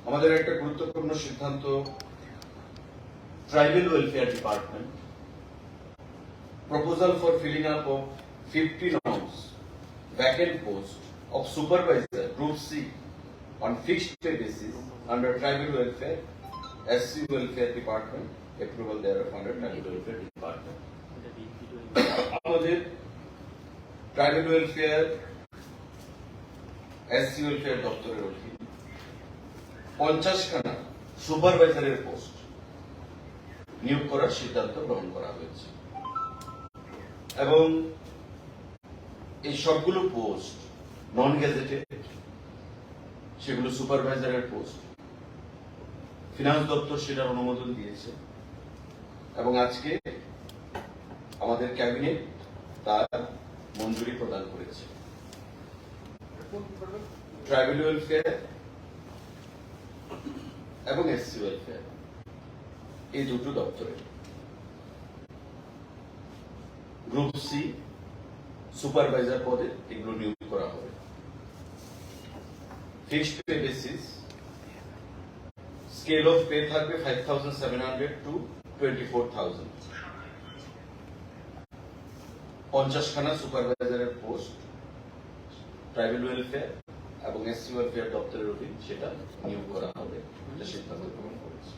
আমাদের একটা গুরুত্বপূর্ণ সিদ্ধান্ত, tribal welfare department proposal for filling up of 50 norms vacant post of supervisor group C on fixed pay basis under tribal welfare SC welfare department, approval thereof under tribal welfare department. আমাদের tribal welfare SC welfare দপ্তরের অধীন 50 খানা সুপারভাইজারের post নিয়োগ করার সিদ্ধান্ত গ্রহণ করা হয়েছে এবং এই সবগুলো পোস্ট নন গেজেটেড, সেগুলো সুপারভাইজারের পোস্ট। ফিনান্স দপ্তর সেটার অনুমোদন দিয়েছে এবং আজকে আমাদের ক্যাবিনেট তার মঞ্জুরি প্রদান করেছে। ট্রাইবাল ওয়েলফেয়ার এবং এসসি ওয়েলফেয়ার এই দুটো দপ্তরে গ্রুপ সি সুপারভাইজার পদে এগুলো নিয়োগ করা হবে। Fixed pay basis, scale of pay থাকবে 5,700 to 24,000। 50 খানা সুপারভাইজারের পোস্ট ট্রাইবাল ওয়েলফেয়ার এবং এসসি ওয়েলফেয়ার দপ্তরের অধীন সেটা নিয়োগ করা হবে, এটা সিদ্ধান্ত গ্রহণ করেছে।